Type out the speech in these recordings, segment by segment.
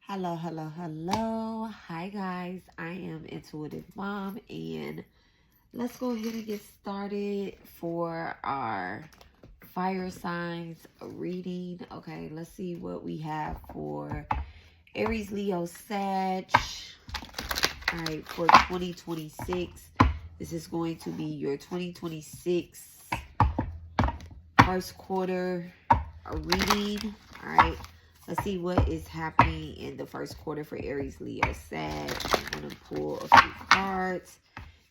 Hello, hello, hello. Hi, guys. I am Intuitive Mom, and let's go ahead and get started for our fire signs reading. Okay, let's see what we have for Aries, Leo, Sag. All right, for 2026. This is going to be your 2026 first quarter reading. All right. Let's see what is happening in the first quarter for Aries, Leo, Sag. I'm going to pull a few cards.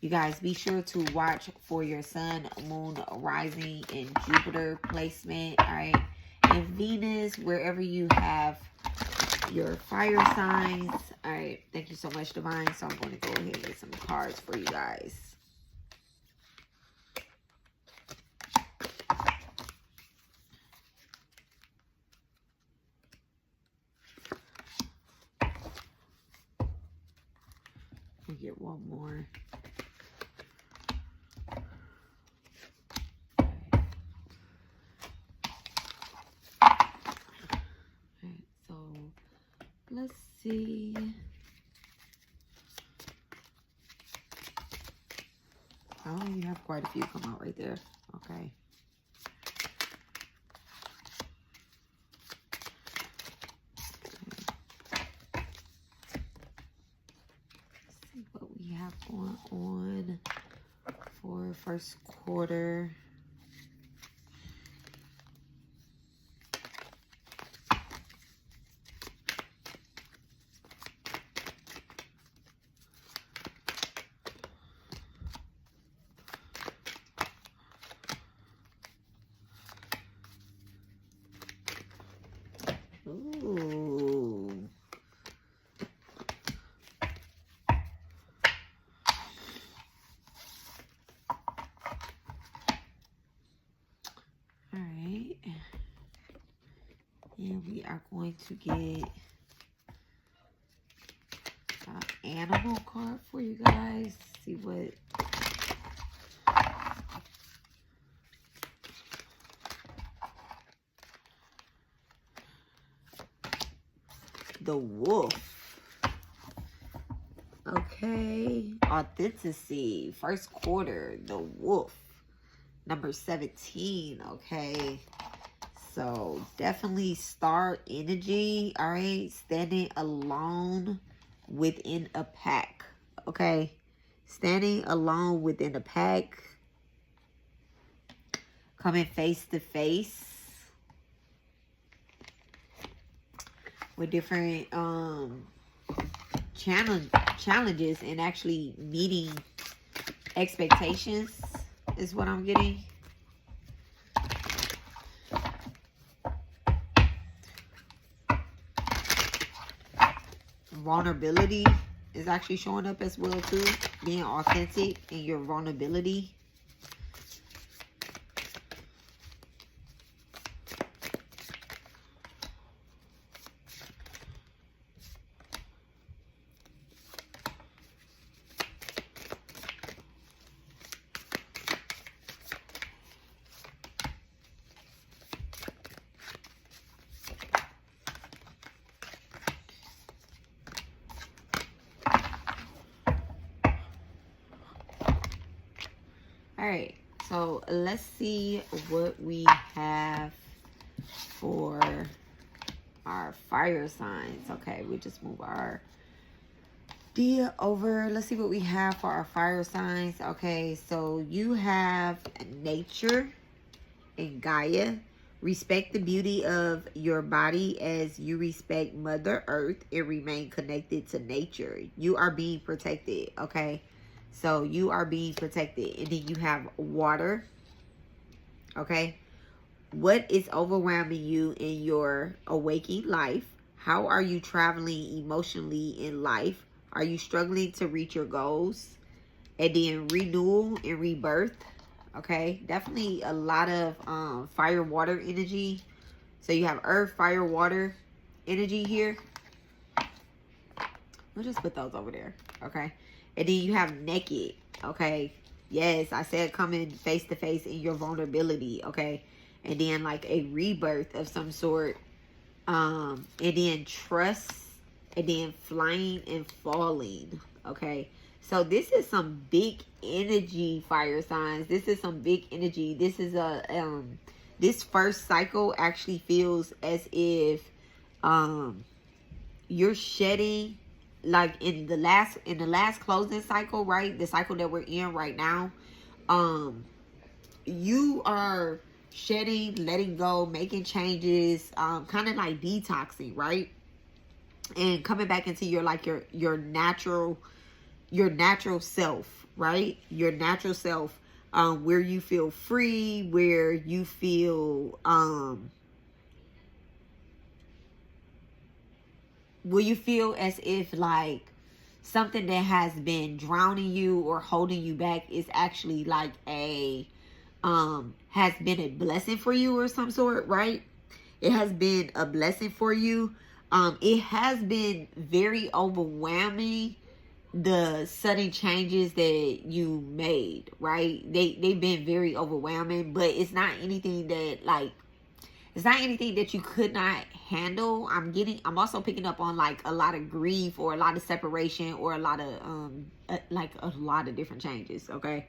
You guys, be sure to watch for your sun, moon, rising, and Jupiter placement. All right. And Venus, wherever you have your fire signs. All right. Thank you so much, Divine. So I'm going to go ahead and get some cards for you guys. I'll get one more. Alright, so let's see. Oh, you have quite a few come out right there. Okay. Going on for first quarter. Ooh. And we are going to get an animal card for you guys. See what the wolf. Okay. Authenticity. First quarter. The wolf. Number 17. Okay. So definitely star energy. All right. Standing alone within a pack. Okay. Standing alone within a pack. Coming face to face with different challenges and actually meeting expectations is what I'm getting. Vulnerability is actually showing up as well too. Being authentic in your vulnerability. All right, so let's see what we have for our fire signs. Okay, we just move our D over. Let's see what we have for our fire signs. Okay, so you have nature and Gaia. Respect the beauty of your body as you respect Mother Earth and remain connected to nature. You are being protected, okay? So you are being protected. And then you have water, okay? What is overwhelming you in your awakening life? How are you traveling emotionally in life? Are you struggling to reach your goals? And then renewal and rebirth. Okay, definitely a lot of fire, water energy. So you have earth, fire, water energy here. We'll just put those over there. Okay, and then you have naked. Okay, yes, I said coming face to face in your vulnerability. Okay, and then like a rebirth of some sort. And then trust and then flying and falling. Okay, so this is some big energy, fire signs. This is some big energy. This is a this first cycle actually feels as if you're shedding, like in the last closing cycle, right? The cycle that we're in right now. You are shedding, letting go, making changes, kind of like detoxing, right? And coming back into your like your natural self, right? Your natural self, where you feel free, where you feel as if like something that has been drowning you or holding you back is actually like a has been a blessing for you or some sort, right? It has been a blessing for you. It has been very overwhelming, the sudden changes that you made, right? They've been very overwhelming, but it's not anything that like, it's not anything that you could not handle. I'm also picking up on like a lot of grief or a lot of separation or a lot of like a lot of different changes, okay?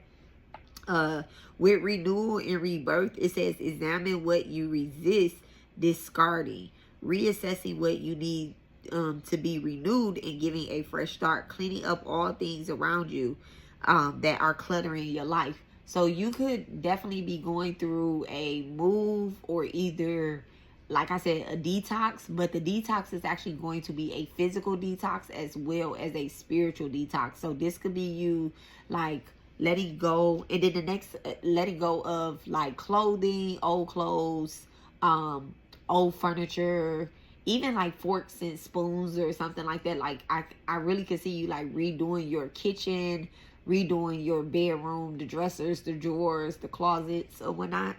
With renewal and rebirth, it says examine what you resist discarding, reassessing what you need to be renewed, and giving a fresh start, cleaning up all things around you that are cluttering your life. So you could definitely be going through a move or either, like I said, a detox, but the detox is actually going to be a physical detox as well as a spiritual detox. So this could be you like letting go, and then the next letting go of like clothing, old clothes, old furniture, even like forks and spoons or something like that. Like I really could see you like redoing your kitchen, redoing your bedroom, the dressers, the drawers, the closets or whatnot.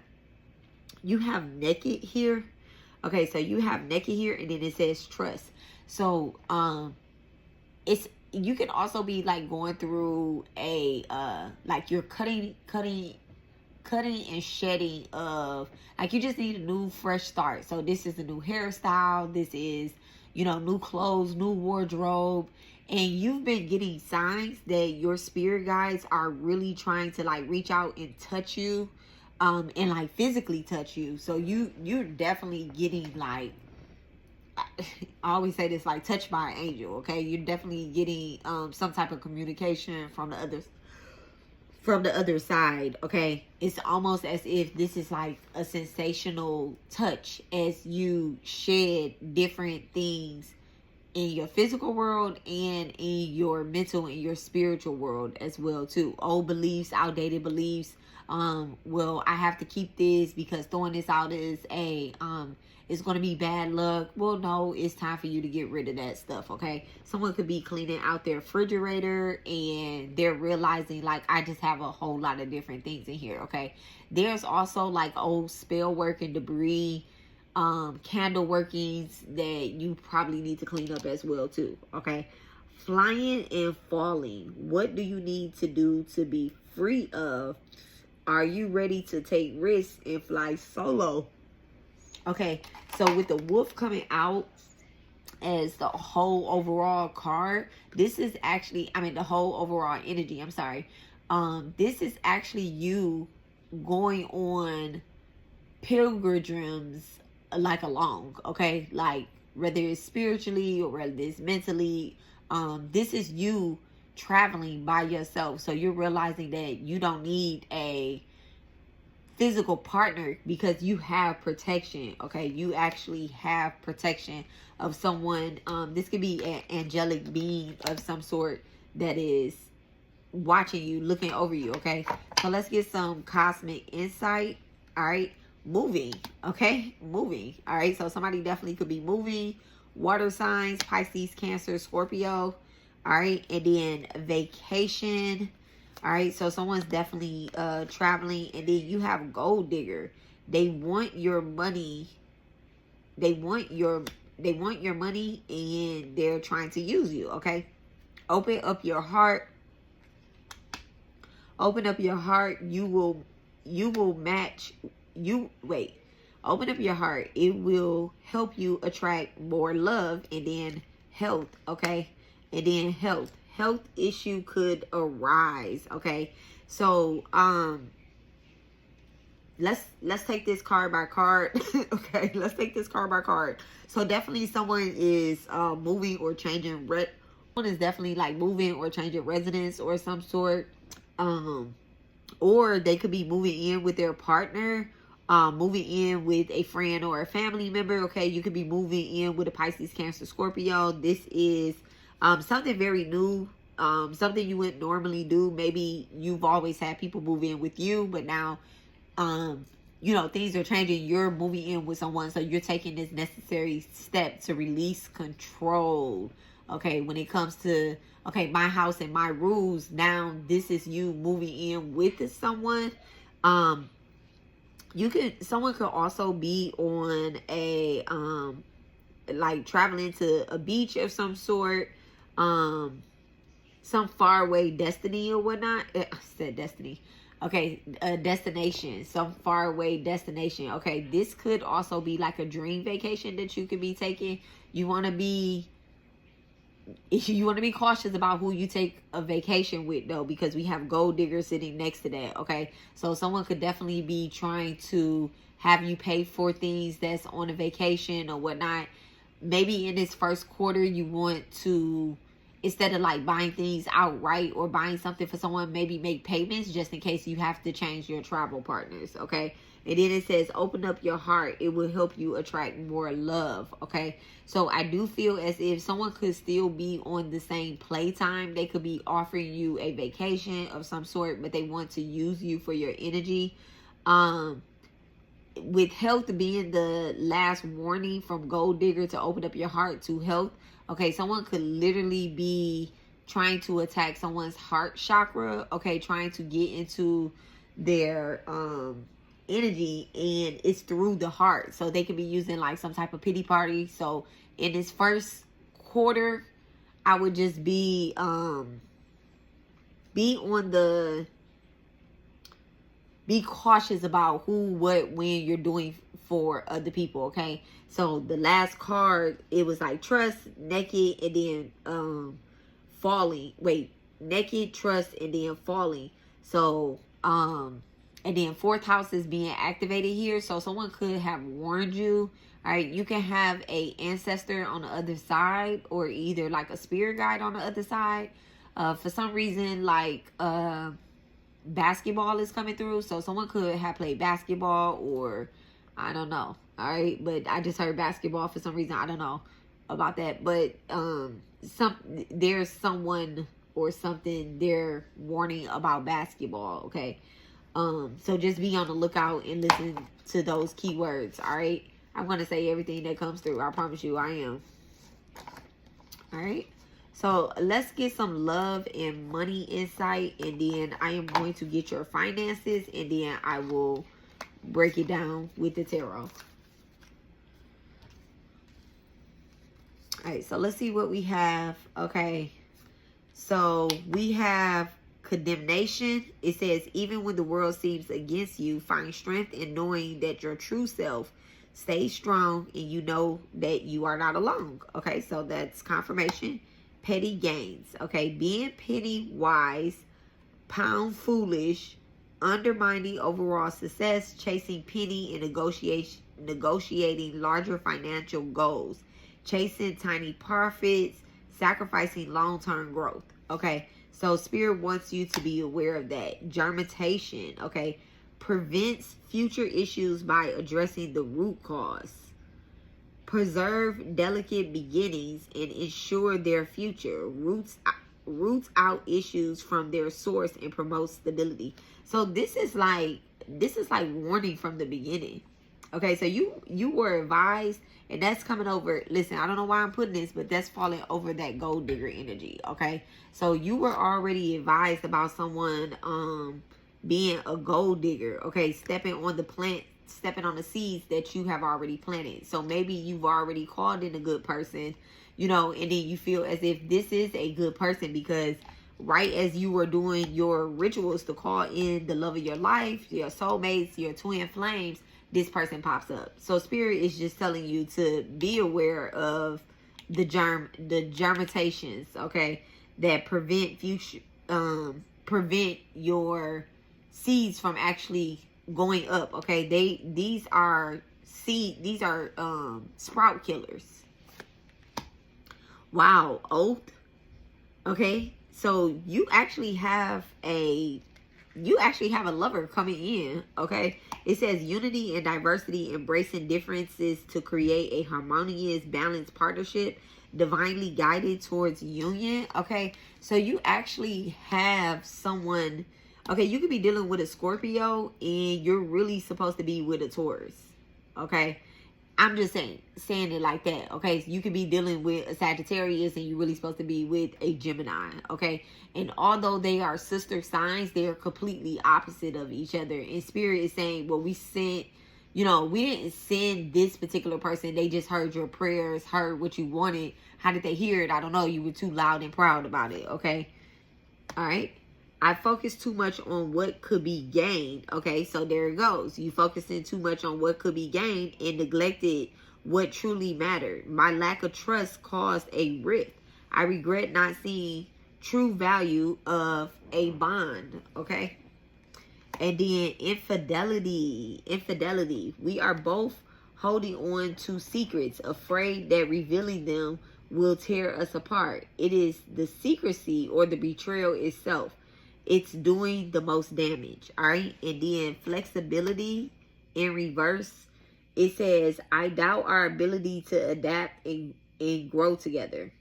You have naked here. Okay, so you have naked here, and then it says trust. So it's, you can also be like going through a like you're cutting and shedding of, like you just need a new fresh start. So this is a new hairstyle, this is, you know, new clothes, new wardrobe, and you've been getting signs that your spirit guides are really trying to like reach out and touch you, and like physically touch you. So you're definitely getting like, I always say this, like touched by an angel. Okay, you're definitely getting some type of communication from the other side. Okay, it's almost as if this is like a sensational touch as you shed different things in your physical world and in your mental and your spiritual world as well too. Old beliefs, outdated beliefs. Well, I have to keep this because throwing this out is it's going to be bad luck. Well, no, it's time for you to get rid of that stuff, okay? Someone could be cleaning out their refrigerator and they're realizing, like, I just have a whole lot of different things in here, okay? There's also, like, old spell work and debris, candle workings that you probably need to clean up as well, too, okay? Flying and falling. What do you need to do to be free of? Are you ready to take risks and fly solo? Okay, so with the wolf coming out as the whole overall card, this is actually, I mean, the whole overall energy, I'm sorry. This is actually you going on pilgrims like along, okay? Like whether it's spiritually or whether it's mentally, this is you traveling by yourself. So you're realizing that you don't need a physical partner because you have protection, okay? You actually have protection of someone. This could be an angelic being of some sort that is watching you, looking over you, okay? So let's get some cosmic insight. All right, moving, okay? Moving. All right, so somebody definitely could be moving. Water signs, Pisces, Cancer, Scorpio. All right, and then vacation. All right, so someone's definitely traveling. And then you have gold digger. They want your money. They want your money, and they're trying to use you, okay? Open up your heart. Open up your heart. You will match. Open up your heart. It will help you attract more love, and then health, okay? And then health issue could arise, okay? So let's take this card by card. Okay, let's take this card by card. So definitely someone is moving or changing. Someone is definitely like moving or changing residence or some sort. Or they could be moving in with their partner, moving in with a friend or a family member. Okay, you could be moving in with a Pisces, Cancer, Scorpio. This is something very new, something you wouldn't normally do. Maybe you've always had people move in with you, but now you know, things are changing. You're moving in with someone, so you're taking this necessary step to release control. Okay, when it comes to, okay, my house and my rules, now this is you moving in with someone. Someone could also be on a like traveling to a beach of some sort, some faraway destiny or whatnot. I said destiny. Okay, a destination, some faraway destination. Okay, this could also be like a dream vacation that you could be taking. You want to be cautious about who you take a vacation with, though, because we have gold digger sitting next to that. Okay, so someone could definitely be trying to have you pay for things that's on a vacation or whatnot. Maybe in this first quarter, you want to, instead of like buying things outright or buying something for someone, maybe make payments just in case you have to change your travel partners. Okay, and then it says open up your heart, it will help you attract more love. Okay, so I do feel as if someone could still be on the same playtime. They could be offering you a vacation of some sort, but they want to use you for your energy. With health being the last warning from gold digger to open up your heart to health. Okay, someone could literally be trying to attack someone's heart chakra. Okay, trying to get into their energy, and it's through the heart. So they could be using like some type of pity party. So in this first quarter, I would just be cautious about who, what, when you're doing for other people. Okay, so the last card, it was like trust, naked, and then falling. Wait, naked, trust, and then falling. So and then fourth house is being activated here. So someone could have warned you. All right, you can have a ancestor on the other side, or either like a spirit guide on the other side. For some reason, like basketball is coming through, so someone could have played basketball, or I don't know. All right, but I just heard basketball for some reason. I don't know about that, but there's someone or something they're warning about basketball. Okay, so just be on the lookout and listen to those keywords. All right, I'm gonna say everything that comes through. I promise you, I am. All right. So let's get some love and money insight, and then I am going to get your finances, and then I will break it down with the tarot. All right, so let's see what we have. Okay, so we have condemnation. It says, even when the world seems against you, find strength in knowing that your true self stays strong, and you know that you are not alone. Okay, so that's confirmation. Petty gains. Okay, being petty wise, pound foolish, undermining overall success, chasing penny and negotiating larger financial goals, chasing tiny profits, sacrificing long-term growth. Okay, so spirit wants you to be aware of that. Germination. Okay, prevents future issues by addressing the root cause. Preserve delicate beginnings and ensure their future. Roots out issues from their source and promote stability. So this is like warning from the beginning. Okay, so you were advised, and that's coming over. Listen, I don't know why I'm putting this, but that's falling over that gold digger energy. Okay, so you were already advised about someone being a gold digger. Okay, stepping on the seeds that you have already planted. So maybe you've already called in a good person, you know, and then you feel as if this is a good person, because right as you were doing your rituals to call in the love of your life, your soulmates, your twin flames, this person pops up. So spirit is just telling you to be aware of the germinations, okay, that prevent your seeds from actually going up, okay? These are sprout killers. Wow, oath. Okay, so you actually have a lover coming in, okay? It says unity and diversity, embracing differences to create a harmonious, balanced partnership, divinely guided towards union, okay? So you actually have someone, okay, you could be dealing with a Scorpio and you're really supposed to be with a Taurus, okay? I'm just saying it like that, okay? So you could be dealing with a Sagittarius and you're really supposed to be with a Gemini, okay? And although they are sister signs, they are completely opposite of each other. And Spirit is saying, well, we didn't send this particular person. They just heard your prayers, heard what you wanted. How did they hear it? I don't know. You were too loud and proud about it, okay? All right? I focused too much on what could be gained. Okay, so there it goes. You focusing too much on what could be gained and neglected what truly mattered. My lack of trust caused a rift. I regret not seeing true value of a bond. Okay. And then infidelity. We are both holding on to secrets, afraid that revealing them will tear us apart. It is the secrecy or the betrayal itself. It's doing the most damage, all right? And then flexibility in reverse. It says, I doubt our ability to adapt and grow together.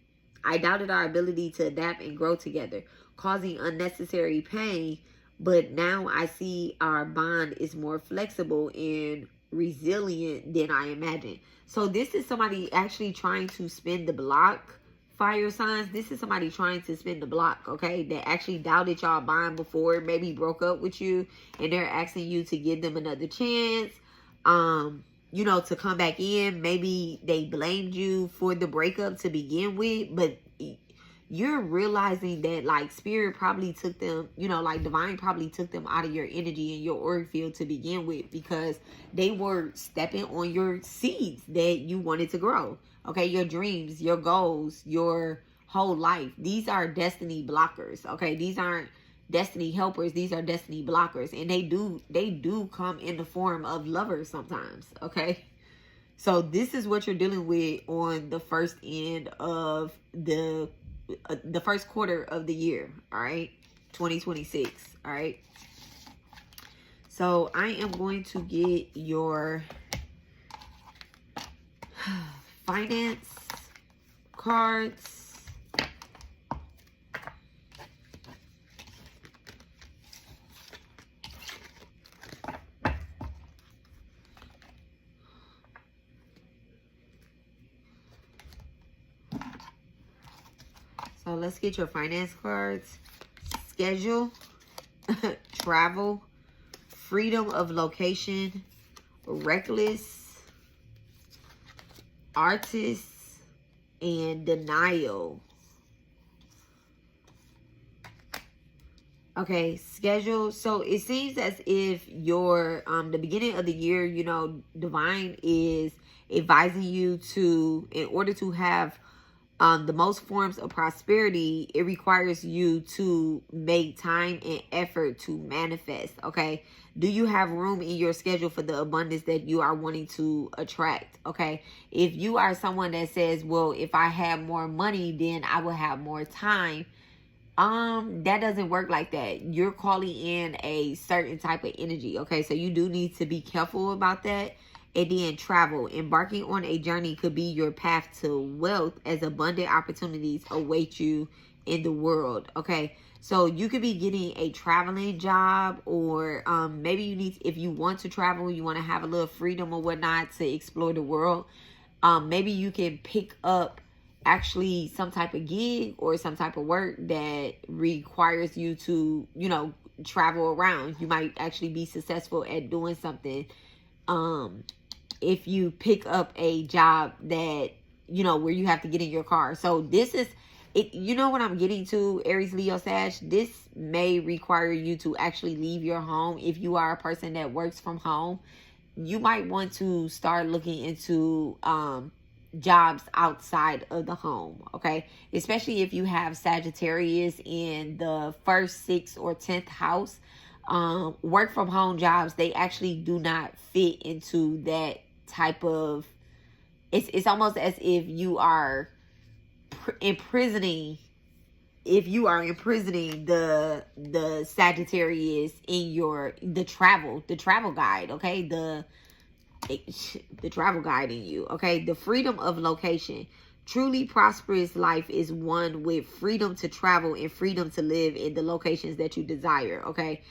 I doubted our ability to adapt and grow together, causing unnecessary pain. But now I see our bond is more flexible and resilient than I imagined. So this is somebody actually trying to spin the block. Fire signs, this is somebody trying to spin the block, okay? That actually doubted y'all bond before, maybe broke up with you, and they're asking you to give them another chance, to come back in. Maybe they blamed you for the breakup to begin with, but you're realizing that, like, Spirit probably took them, Divine probably took them out of your energy and your auric field to begin with, because they were stepping on your seeds that you wanted to grow. Okay, your dreams, your goals, your whole life. These are destiny blockers. Okay, these aren't destiny helpers. These are destiny blockers, and they do come in the form of lovers sometimes. Okay, so this is what you're dealing with on the first end of the first quarter of the year. All right, 2026. All right. So I am going to get your finance cards. So let's get your finance cards. Schedule, travel, freedom of location, reckless, artists, and denial. Okay, schedule. So it seems as if your the beginning of the year, Divine is advising you to, in order to have the most forms of prosperity, it requires you to make time and effort to manifest. Okay, do you have room in your schedule for the abundance that you are wanting to attract? Okay, if you are someone that says, well, if I have more money, then I will have more time, that doesn't work like that. You're calling in a certain type of energy. Okay, so you do need to be careful about that. And then travel. Embarking on a journey could be your path to wealth, as abundant opportunities await you in the world. Okay, so you could be getting a traveling job, or maybe you need, if you want to travel, you want to have a little freedom or whatnot to explore the world. Maybe you can pick up actually some type of gig or some type of work that requires you to, travel around. You might actually be successful at doing something. If you pick up a job that, where you have to get in your car. So this is it. You know what I'm getting to, Aries, Leo, Sag? This may require you to actually leave your home. If you are a person that works from home, you might want to start looking into jobs outside of the home, okay? Especially if you have Sagittarius in the 1st, 6th, or 10th house. Work from home jobs, they actually do not fit into that type of, it's almost as if you are imprisoning, the Sagittarius in the travel guide, okay? The travel guide in you, okay? The freedom of location. Truly prosperous life is one with freedom to travel and freedom to live in the locations that you desire, okay?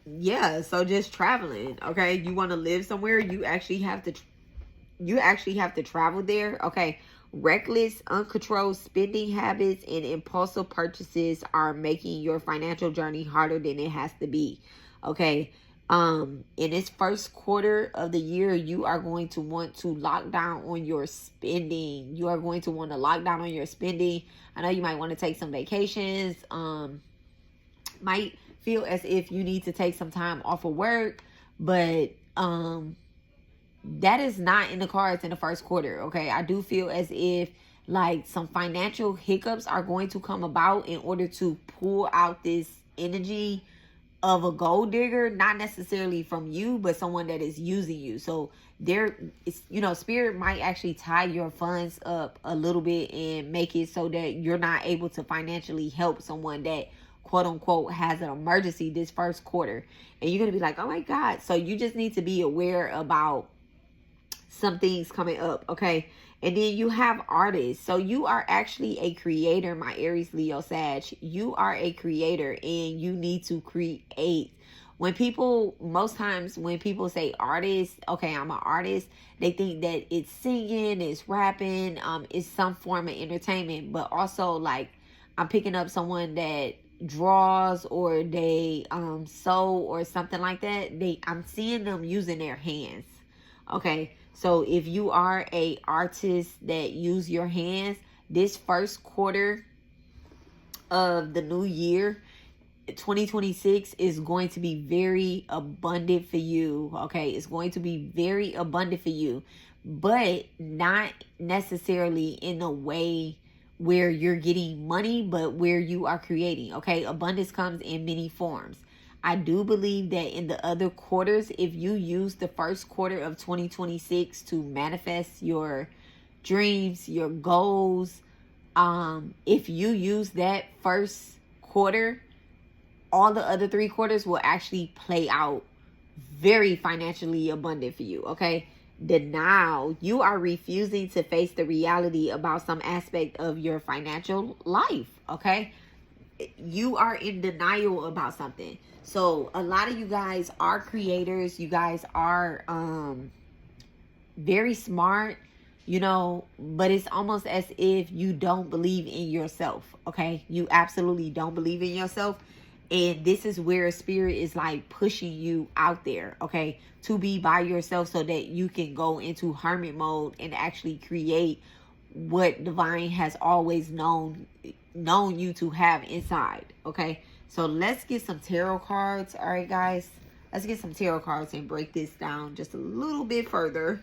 Yeah, so just traveling, okay? You want to live somewhere, you actually have to travel there, okay? Reckless, uncontrolled spending habits and impulsive purchases are making your financial journey harder than it has to be, okay? In this first quarter of the year, you are going to want to lock down on your spending. You are going to want to lock down on your spending. I know you might want to take some vacations. Might feel as if you need to take some time off of work, but that is not in the cards in the first quarter, okay? I do feel as if like some financial hiccups are going to come about in order to pull out this energy of a gold digger, not necessarily from you, but someone that is using you. So there is, spirit might actually tie your funds up a little bit and make it so that you're not able to financially help someone that quote unquote has an emergency this first quarter. And you're going to be like, oh my God. So you just need to be aware about some things coming up, okay? And then you have artists. So you are actually a creator, my Aries, Leo, Sag. You are a creator and you need to create. Most times when people say artist, okay, I'm an artist, they think that it's singing, it's rapping, it's some form of entertainment. But also, like, I'm picking up someone that draws or they sew or something like that. I'm seeing them using their hands, okay? So if you are a artist that use your hands, this first quarter of the new year, 2026, is going to be very abundant for you, okay? It's going to be very abundant for you, but not necessarily in a way where you're getting money, but where you are creating, okay? Abundance comes in many forms. I do believe that in the other quarters, if you use the first quarter of 2026 to manifest your dreams, your goals, if you use that first quarter, all the other 3 quarters will actually play out very financially abundant for you, okay? Now you are refusing to face the reality about some aspect of your financial life, okay? You are in denial about something. So a lot of you guys are creators. You guys are very smart, but it's almost as if you don't believe in yourself, okay? You absolutely don't believe in yourself. And this is where spirit is like pushing you out there, okay? To be by yourself so that you can go into hermit mode and actually create what divine has always known you to have inside, okay? So let's get some tarot cards. All right, guys, let's get some tarot cards and break this down just a little bit further.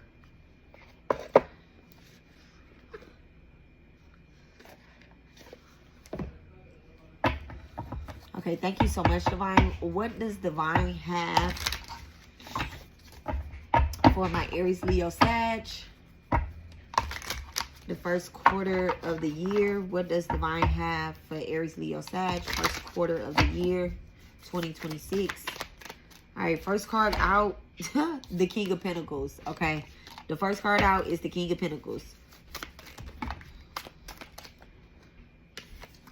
Okay, thank you so much, divine. What does divine have for my Aries, Leo, Sag? The first quarter of the year. What does divine have for Aries, Leo, Sag? First quarter of the year, 2026. All right, first card out, the King of Pentacles, okay? The first card out is the King of Pentacles.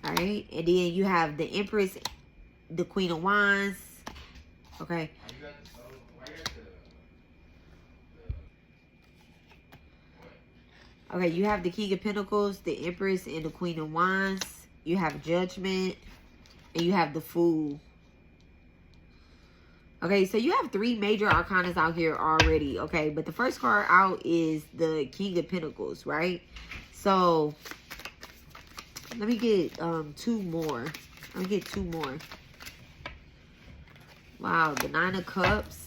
All right, and then you have the Empress, the Queen of Wands, okay? Okay, you have the King of Pentacles, the Empress, and the Queen of Wands. You have Judgment, and you have the Fool. Okay, so you have 3 major arcanas out here already, okay? But the first card out is the King of Pentacles, right? So, let me get 2 more. Let me get 2 more. Wow, the 9 of Cups.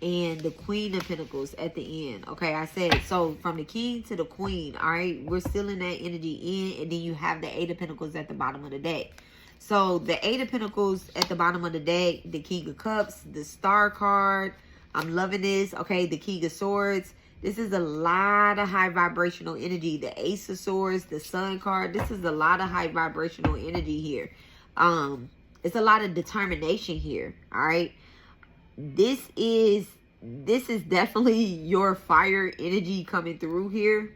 and the Queen of Pentacles at the end. Okay, I said, so from the King to the Queen, all right, we're still in that energy in, and then you have the Eight of Pentacles at the bottom of the deck. So the Eight of Pentacles at the bottom of the deck, the King of Cups, the Star card. I'm loving this. Okay, the King of Swords. This is a lot of high vibrational energy. The Ace of Swords, the Sun card. This is a lot of high vibrational energy here. It's a lot of determination here. All right. This is definitely your fire energy coming through here.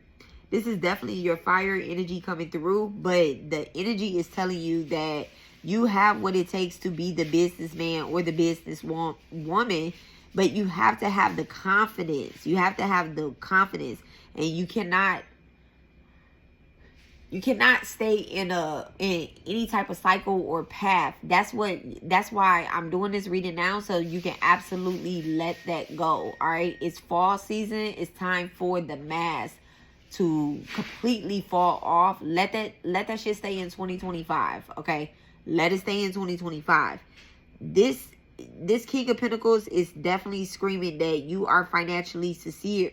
This is definitely your fire energy coming through, but the energy is telling you that you have what it takes to be the businessman or the businesswoman, but you have to have the confidence. You have to have the confidence, and you cannot stay in any type of cycle or path. That's why I'm doing this reading now, so you can absolutely let that go. All right, it's fall season. It's time for the mask to completely fall off. Let that shit stay in 2025. Okay, let it stay in 2025. This King of Pentacles is definitely screaming that you are financially secure,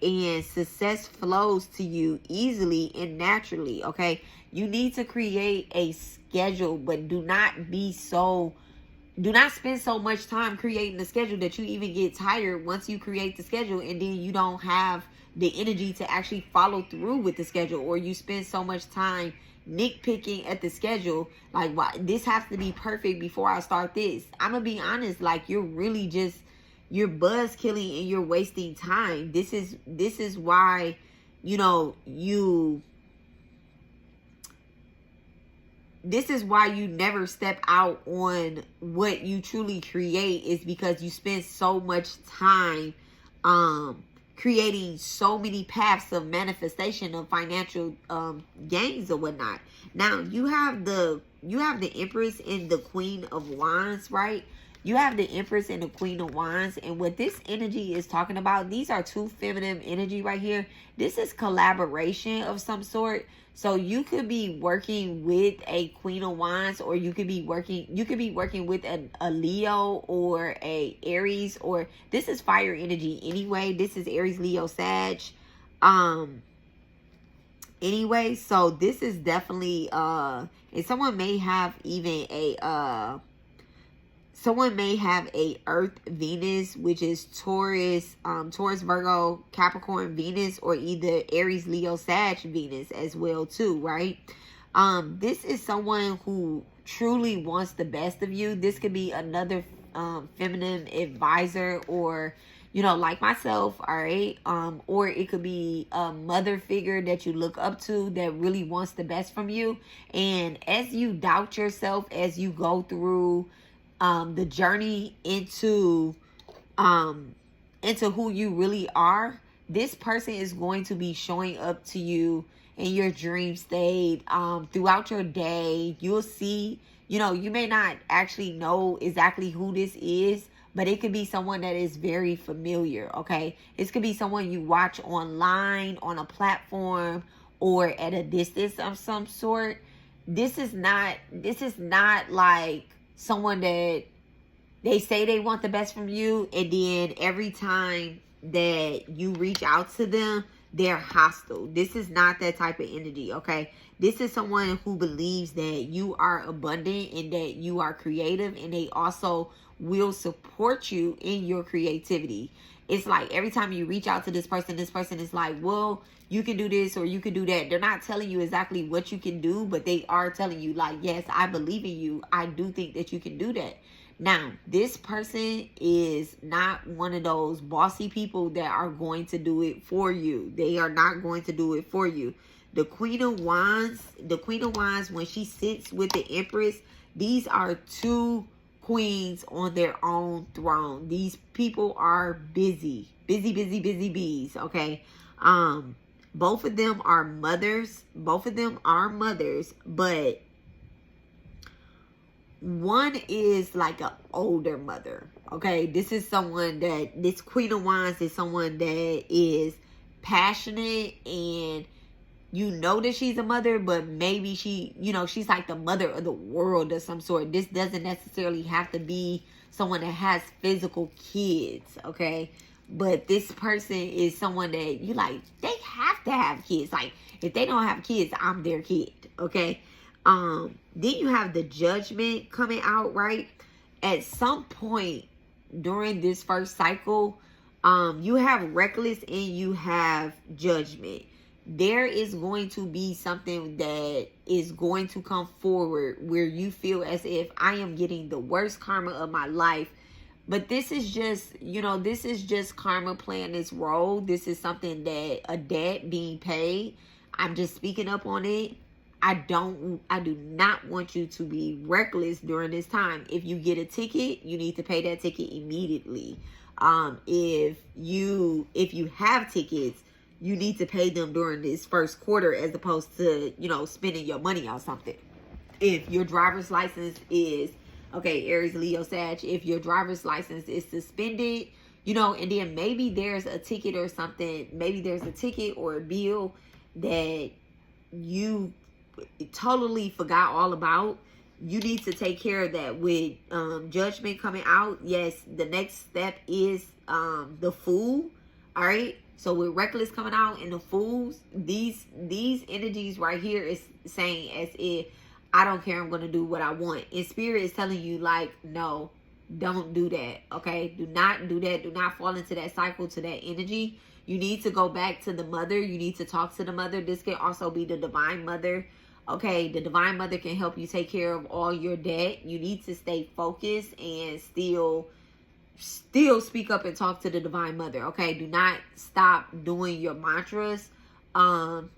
and success flows to you easily and naturally. Okay, you need to create a schedule, but do not spend so much time creating the schedule that you even get tired once you create the schedule, and then you don't have the energy to actually follow through with the schedule, or you spend so much time nitpicking at the schedule, like, why this has to be perfect before I start this. I'm gonna be honest, like, you're buzz killing and you're wasting time. This is why, this is why you never step out on what you truly create, is because you spend so much time creating so many paths of manifestation of financial gains or whatnot. Now you have the Empress and the Queen of Wands, right? You have the Empress and the Queen of Wands, and what this energy is talking about, these are two feminine energy right here. This is collaboration of some sort. So you could be working with a Queen of Wands, or you could be working with a Leo or a Aries, or this is fire energy anyway. This is Aries, Leo, Sag. Anyway, so this is definitely and someone may have even a Earth Venus, which is Taurus, Virgo, Capricorn Venus, or either Aries, Leo, Sag Venus as well too, right? This is someone who truly wants the best of you. This could be another feminine advisor, or like myself, all right? Or it could be a mother figure that you look up to that really wants the best from you. And as you doubt yourself, as you go through the journey into who you really are, this person is going to be showing up to you in your dream state throughout your day. You'll see, you may not actually know exactly who this is, but it could be someone that is very familiar. Okay, this could be someone you watch online on a platform or at a distance of some sort. This is not like someone that they say they want the best from you, and then every time that you reach out to them, they're hostile. This is not that type of energy, okay? This is someone who believes that you are abundant and that you are creative, and they also will support you in your creativity. It's like every time you reach out to this person is like, well, you can do this or you can do that. They're not telling you exactly what you can do, but they are telling you, like, yes, I believe in you. I do think that you can do that. Now, this person is not one of those bossy people that are going to do it for you. They are not going to do it for you. The Queen of Wands, when she sits with the Empress, these are two queens on their own throne. These people are busy bees, okay? Both of them are mothers, but one is like an older mother, okay? This Queen of Wands is someone that is passionate, and you know that she's a mother, but maybe she, you know, she's like the mother of the world of some sort. This doesn't necessarily have to be someone that has physical kids, okay? But this person is someone that you like, they have to have kids. Like, if they don't have kids, I'm their kid, okay? Then you have the Judgment coming out, right? At some point during this first cycle, you have Reckless and you have Judgment. There is going to be something that is going to come forward where you feel as if I am getting the worst karma of my life. But this is just, you know, this is just karma playing its role. This is something that a debt being paid. I'm just speaking up on it. I do not want you to be reckless during this time. If you get a ticket, you need to pay that ticket immediately. If you have tickets, you need to pay them during this first quarter as opposed to, you know, spending your money on something. If your driver's license is, okay, Aries, Leo, Sag, if your driver's license is suspended, you know, and then maybe there's a ticket or something, maybe there's a ticket or a bill that you totally forgot all about, you need to take care of that. With Judgment coming out, yes, the next step is the Fool. All right, so with Reckless coming out and the Fools, these energies right here is saying as if I don't care, I'm gonna do what I want. And Spirit is telling you, like, no, don't do that. Okay, do not do that. Do not fall into that cycle, to that energy. You need to go back to the mother. You need to talk to the mother. This can also be the Divine Mother. Okay, the Divine Mother can help you take care of all your debt. You need to stay focused and still speak up and talk to the Divine Mother. Okay, do not stop doing your mantras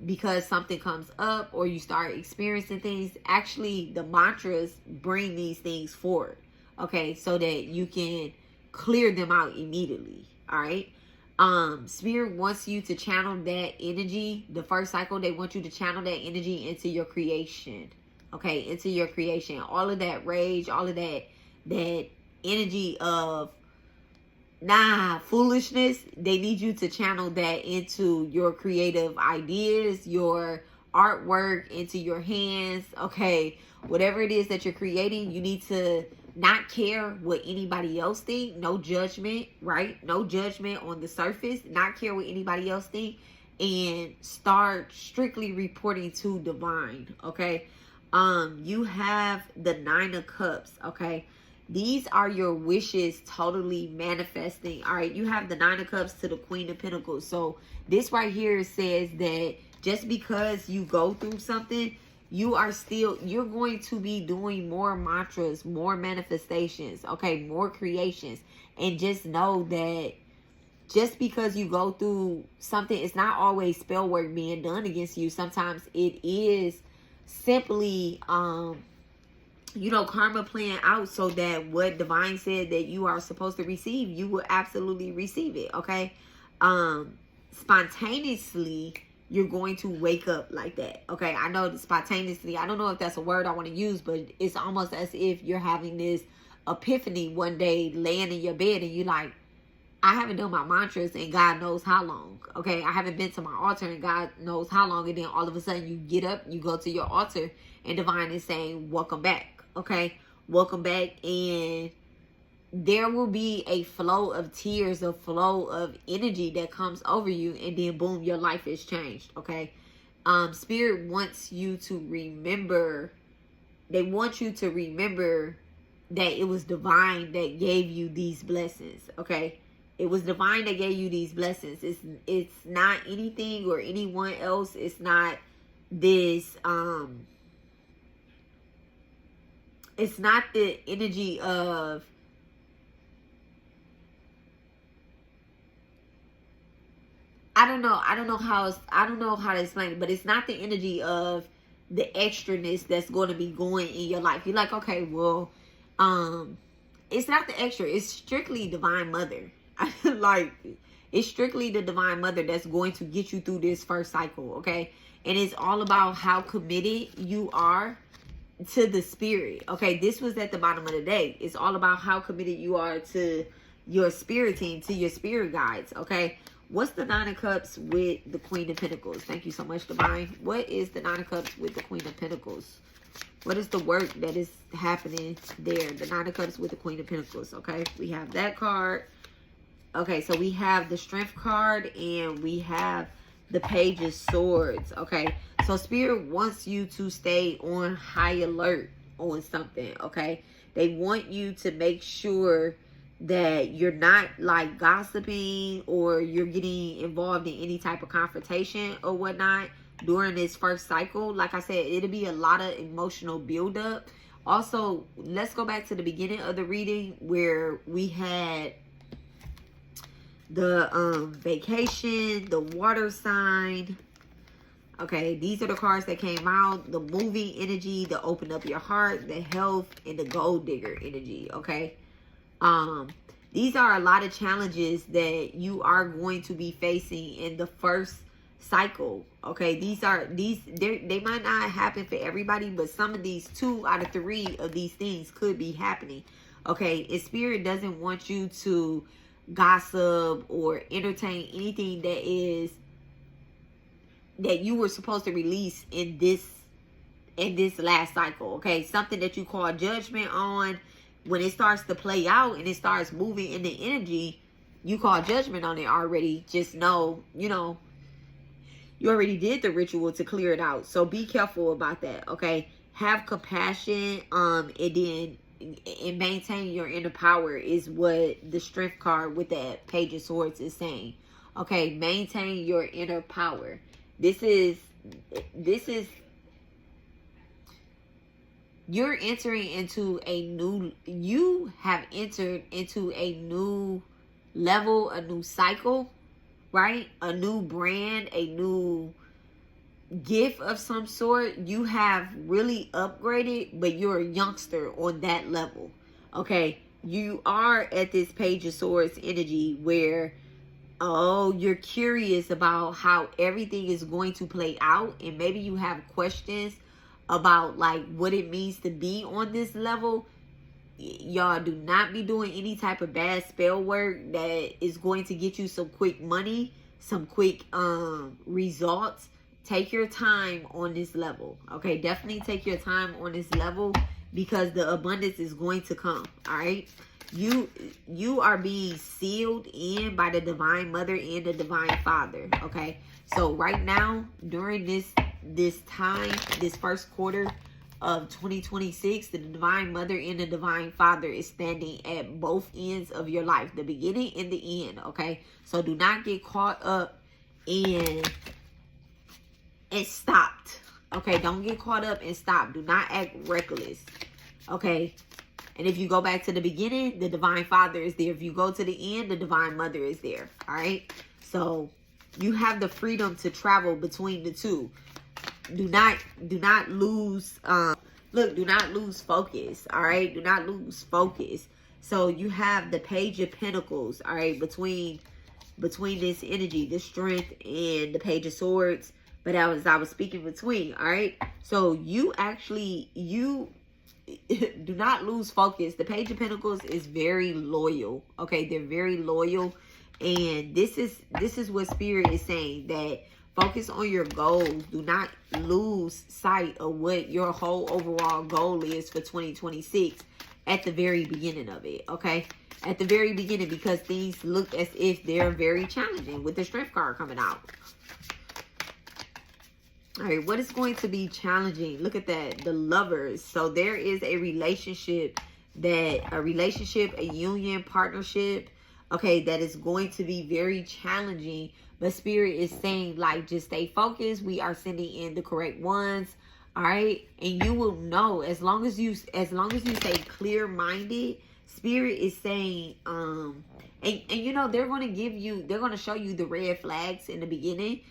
because something comes up or you start experiencing things. Actually, the mantras bring these things forward, okay, so that you can clear them out immediately. All right. Spirit wants you to channel that energy. The first cycle, they want you to channel that energy into your creation. Okay, into your creation. All of that rage, all of that energy of foolishness, they need you to channel that into your creative ideas, your artwork, into your hands. Okay, whatever it is that you're creating, you need to not care what anybody else think. No judgment, right? No judgment on the surface. Not care what anybody else think, and start strictly reporting to Divine. Okay. You have the Nine of Cups. Okay. These are your wishes totally manifesting. All right. You have the Nine of Cups to the Queen of Pentacles. So this right here says that just because you go through something, you're going to be doing more mantras, more manifestations, okay, more creations. And just know that just because you go through something, it's not always spell work being done against you. Sometimes it is simply, you know, karma playing out so that what Divine said that you are supposed to receive, you will absolutely receive it, okay? Spontaneously, you're going to wake up like that. Okay, I know spontaneously, I don't know if that's a word I want to use, but it's almost as if you're having this epiphany one day laying in your bed and you're like, I haven't done my mantras and God knows how long. Okay, I haven't been to my altar and God knows how long. And then all of a sudden you get up, you go to your altar, and Divine is saying, welcome back. Okay, welcome back. And there will be a flow of tears, a flow of energy that comes over you, and then boom, your life is changed. Okay, Spirit wants you to remember, they want you to remember that it was Divine that gave you these blessings. Okay, it was Divine that gave you these blessings. It's not anything or anyone else. It's not this it's not the energy of I don't know how to explain it, but it's not the energy of the extraness that's going to be going in your life. You're like, okay, well, it's not the extra. It's strictly Divine Mother. Like, it's strictly the Divine Mother that's going to get you through this first cycle, okay? And it's all about how committed you are to the spirit, okay? This was at the bottom of the deck. It's all about how committed you are to your spirit team, to your spirit guides, okay? What's the Nine of Cups with the Queen of Pentacles? Thank you so much, Divine. What is the Nine of Cups with the Queen of Pentacles? What is the work that is happening there? The Nine of Cups with the Queen of Pentacles, okay? We have that card. Okay, so we have the Strength card and we have the Page of Swords, okay? So Spirit wants you to stay on high alert on something, okay? They want you to make sure that you're not like gossiping or you're getting involved in any type of confrontation or whatnot during this first cycle. Like I said, it'll be a lot of emotional buildup. Also, let's go back to the beginning of the reading where we had the vacation, the water sign. Okay, these are the cards that came out. The moving energy, the open up your heart, the health, and the gold digger energy, okay? These are a lot of challenges that you are going to be facing in the first cycle, okay? They might not happen for everybody, but some of these 2 out of 3 of these things could be happening, okay? And Spirit doesn't want you to gossip or entertain anything that you were supposed to release in this last cycle, okay? Something that you call judgment on. When it starts to play out and it starts moving in the energy, you call judgment on it already. Just know, you know, you already did the ritual to clear it out. So be careful about that, okay? Have compassion, and maintain your inner power is what the Strength card with that Page of Swords is saying. Okay, maintain your inner power. This is you're entering into you have entered into a new level, a new cycle, right? A new brand, a new gift of some sort. You have really upgraded, but you're a youngster on that level, okay? You are at this Page of Swords energy where, oh, you're curious about how everything is going to play out, and maybe you have questions about like what it means to be on this level. Y'all do not be doing any type of bad spell work that is going to get you some quick money, some quick results. Take your time on this level, okay? Definitely take your time on this level because the abundance is going to come, all right? You are being sealed in by the Divine Mother and the Divine Father, okay? So right now, during this time, this first quarter of 2026, the Divine Mother and the Divine Father is standing at both ends of your life, the beginning and the end, okay? So do not get caught up in and stopped, okay? Don't get caught up and stop. Do not act reckless, okay? And if you go back to the beginning, the Divine Father is there. If you go to the end, the Divine Mother is there, all right? So you have the freedom to travel between the two. Do not lose, do not lose focus, all right? Do not lose focus. So you have the Page of Pentacles, all right, between this energy, the Strength and the Page of Swords. But I was speaking between, all right? So you do not lose focus. The Page of Pentacles is very loyal, okay? They're very loyal. And this is what Spirit is saying, that focus on your goals. Do not lose sight of what your whole overall goal is for 2026 at the very beginning of it, okay? At the very beginning, because things look as if they're very challenging with the Strength card coming out. All right, what is going to be challenging? Look at that, the Lovers. So there is a relationship, a union, partnership, okay, that is going to be very challenging. But Spirit is saying, like, just stay focused. We are sending in the correct ones, all right? And you will know, as long as you stay clear-minded, Spirit is saying, and you know, they're going to show you the red flags in the beginning.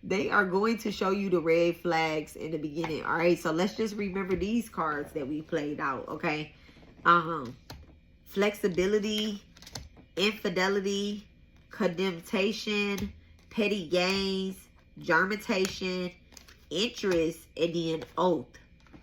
They are going to show you the red flags in the beginning, all right? So let's just remember these cards that we played out, okay? Flexibility, infidelity, condemnation, petty gains, germination, interest, and then oath.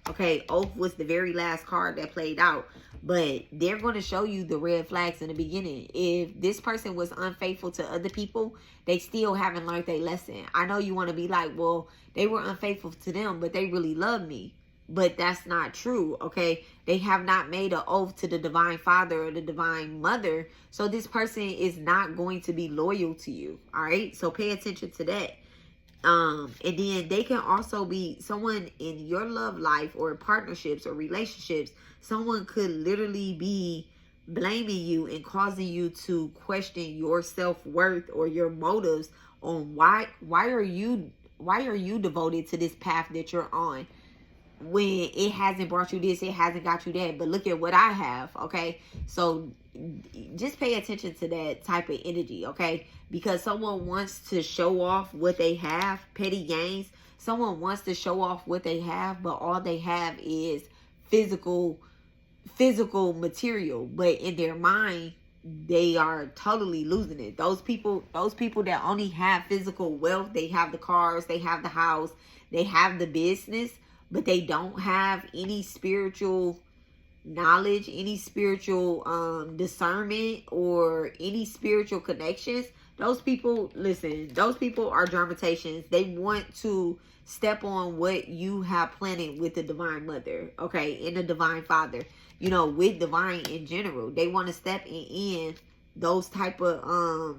Okay, oath was the very last card that played out. But they're going to show you the red flags in the beginning. If this person was unfaithful to other people, they still haven't learned their lesson. I know you want to be like, well, they were unfaithful to them, but they really love me. But that's not true, okay? They have not made an oath to the divine father or the divine mother. So this person is not going to be loyal to you, all right? So pay attention to that. And then they can also be someone in your love life or partnerships or relationships. Someone could literally be blaming you and causing you to question your self-worth or your motives on why are you devoted to this path that you're on, when it hasn't brought you this, it hasn't got you that, but look at what I have, okay? So just pay attention to that type of energy, okay? Because someone wants to show off what they have, petty gains. Someone wants to show off what they have, but all they have is physical material, but in their mind, they are totally losing it. Those people that only have physical wealth, they have the cars, they have the house, they have the business, but they don't have any spiritual knowledge, any spiritual discernment, or any spiritual connections. Those people, listen, those people are dramatizations. They want to step on what you have planted with the divine mother, okay, and the divine father, you know, with divine in general. They want to step in those type of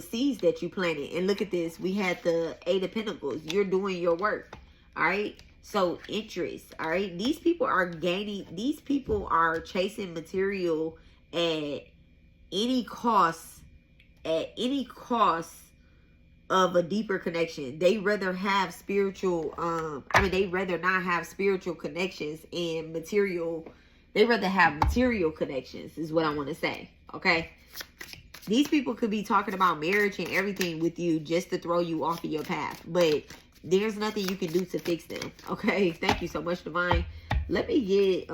seeds that you planted. And look at this. We had the 8 of Pentacles. You're doing your work. All right. So interest. All right. These people are chasing material at any cost, of a deeper connection. They rather have spiritual, they rather not have spiritual connections and material. They rather have material connections is what I want to say. Okay. These people could be talking about marriage and everything with you just to throw you off of your path. But there's nothing you can do to fix them. Okay. Thank you so much, Divine. Let me get,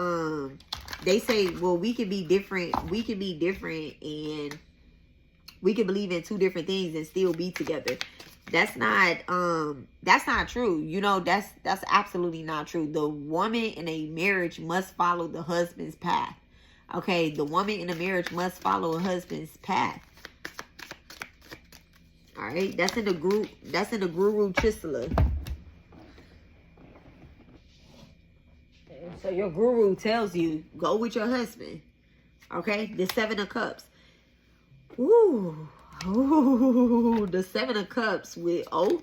they say, well, we can be different. We can be different and we can believe in 2 different things and still be together. That's not true. You know, that's absolutely not true. The woman in a marriage must follow the husband's path. Okay, the woman in a marriage must follow a husband's path. All right, that's in the group. That's in the Guru Chisala. So your guru tells you, go with your husband. Okay, the 7 of Cups. Ooh, the 7 of Cups with oath.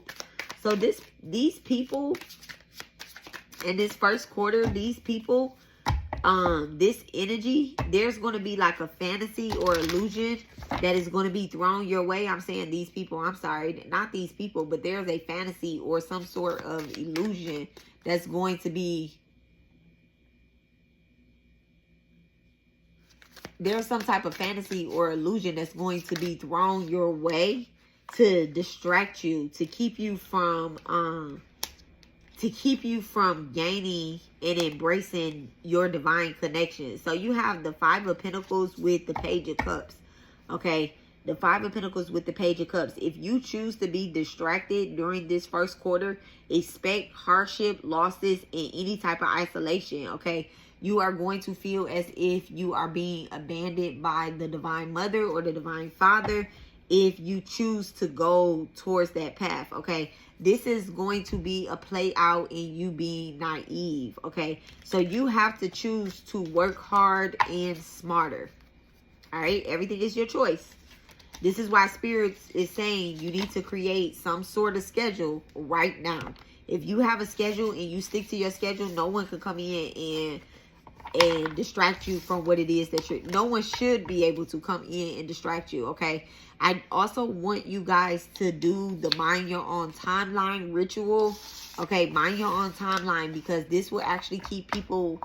So these people in this first quarter, these people, this energy, there's going to be like a fantasy or illusion that is going to be thrown your way. I'm saying these people, I'm sorry, not these people, but there's a fantasy or some sort of illusion that's going to be, there's some type of fantasy or illusion that's going to be thrown your way to distract you, to keep you from gaining and embracing your divine connection. So you have the 5 of Pentacles with the Page of Cups. Okay, the 5 of Pentacles with the Page of Cups. If you choose to be distracted during this first quarter, expect hardship, losses, and any type of isolation. Okay, you are going to feel as if you are being abandoned by the divine mother or the divine father if you choose to go towards that path. Okay, this is going to be a play out in you being naive. Okay, so you have to choose to work hard and smarter. All right, everything is your choice. This is why Spirit is saying you need to create some sort of schedule right now. If you have a schedule and you stick to your schedule, no one can come in and distract you from what it is that you're, no one should be able to come in and distract you. Okay, I also want you guys to do the mind your own timeline ritual. Okay, mind your own timeline, because this will actually keep people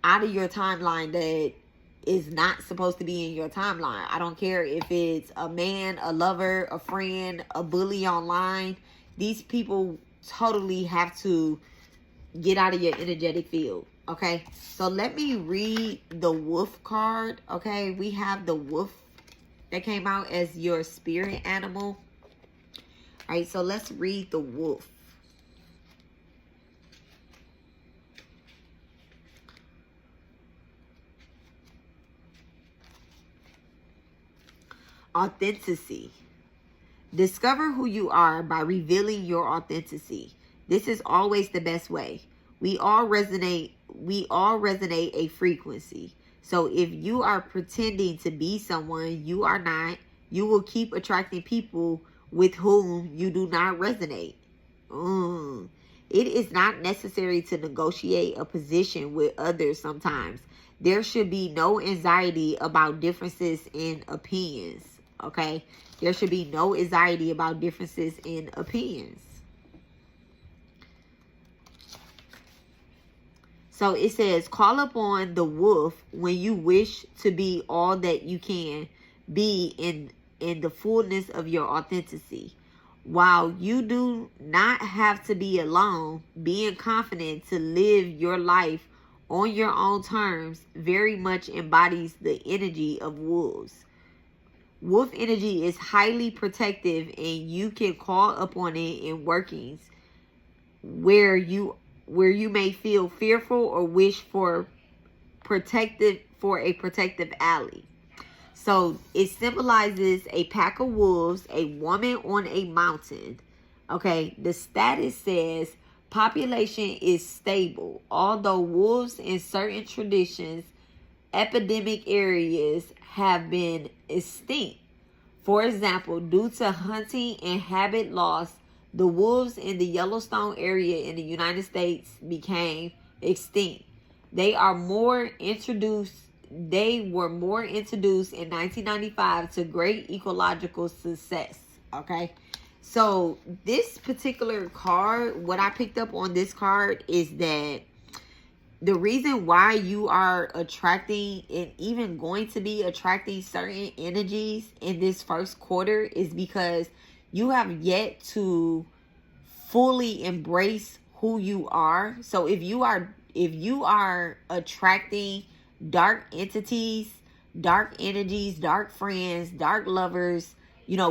out of your timeline that is not supposed to be in your timeline. I don't care if it's a man, a lover, a friend, a bully online. These people totally have to get out of your energetic field. Okay, so let me read the wolf card. Okay, we have the wolf that came out as your spirit animal. All right, so let's read the wolf. Authenticity. Discover who you are by revealing your authenticity. This is always the best way. We all resonate a frequency. So if you are pretending to be someone you are not, you will keep attracting people with whom you do not resonate. It is not necessary to negotiate a position with others sometimes. There should be no anxiety about differences in opinions. Okay? There should be no anxiety about differences in opinions. So it says, call upon the wolf when you wish to be all that you can be in the fullness of your authenticity. While you do not have to be alone, being confident to live your life on your own terms very much embodies the energy of wolves. Wolf energy is highly protective, and you can call upon it in workings where you may feel fearful or wish for a protective ally. So it symbolizes a pack of wolves, a woman on a mountain. Okay, the status says population is stable, although wolves in certain traditions, epidemic areas have been extinct. For example, due to hunting and habit loss, the wolves in the Yellowstone area in the United States became extinct. They were more introduced in 1995 to great ecological success. Okay. So this particular card, what I picked up on this card is that the reason why you are attracting and even going to be attracting certain energies in this first quarter is because you have yet to fully embrace who you are. So if you are attracting dark entities, dark energies, dark friends, dark lovers,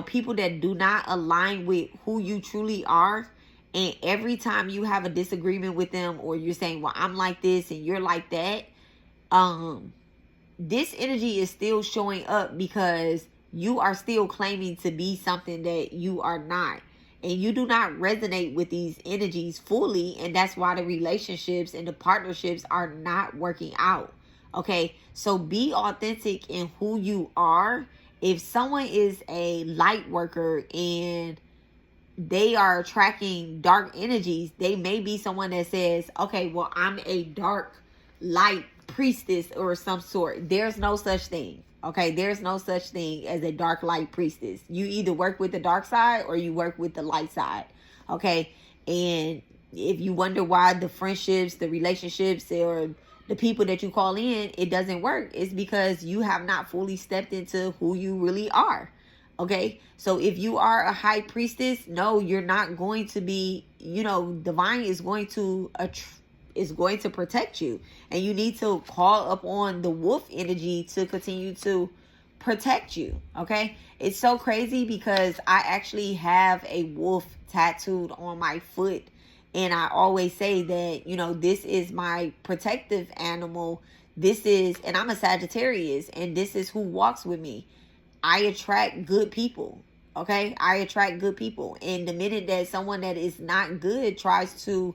people that do not align with who you truly are, and every time you have a disagreement with them, or you're saying, well, I'm like this and you're like that, this energy is still showing up because you are still claiming to be something that you are not. And you do not resonate with these energies fully. And that's why the relationships and the partnerships are not working out. Okay. So be authentic in who you are. If someone is a light worker and they are attracting dark energies, they may be someone that says, okay, well, I'm a dark light priestess or some sort. There's no such thing. Okay, there's no such thing as a dark light priestess. You either work with the dark side or you work with the light side. Okay, and if you wonder why the friendships, the relationships, or the people that you call in, it doesn't work, it's because you have not fully stepped into who you really are. Okay, so if you are a high priestess, no, you're not going to be, divine is going to protect you, and you need to call up on the wolf energy to continue to protect you. Okay, it's so crazy because I actually have a wolf tattooed on my foot, and I always say that this is my protective animal. And I'm a Sagittarius, and this is who walks with me. I attract good people. Okay, I attract good people, and the minute that someone that is not good tries to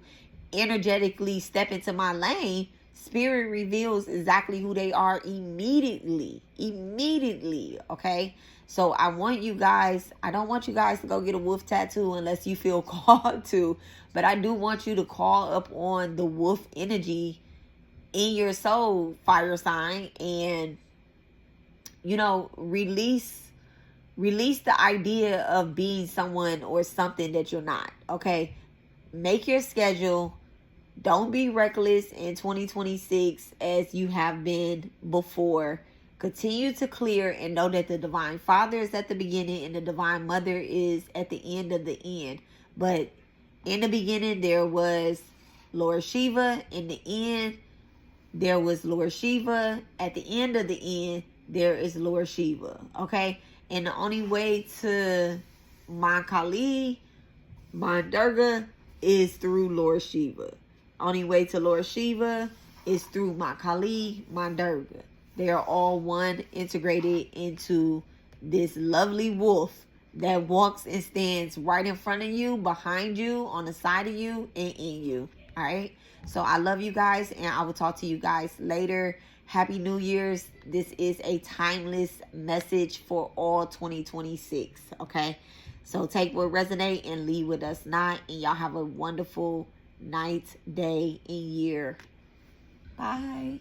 energetically step into my lane, spirit reveals exactly who they are immediately. Okay, so I don't want you guys to go get a wolf tattoo unless you feel called to, but I do want you to call up on the wolf energy in your soul, fire sign, and release the idea of being someone or something that you're not. Okay, make your schedule. Don't be reckless in 2026 as you have been before. Continue to clear and know that the Divine Father is at the beginning and the Divine Mother is at the end of the end. But in the beginning, there was Lord Shiva. In the end, there was Lord Shiva. At the end of the end, there is Lord Shiva. Okay? And the only way to Ma Kali, Ma Durga, is through Lord Shiva. Only way to Lord Shiva is through Ma Kali, Ma Durga. They are all one, integrated into this lovely wolf that walks and stands right in front of you, behind you, on the side of you, and in you. All right. So I love you guys, and I will talk to you guys later. Happy New Year's. This is a timeless message for all 2026. Okay. So take what resonate and leave with us not. And y'all have a wonderful night, day, and year. Bye.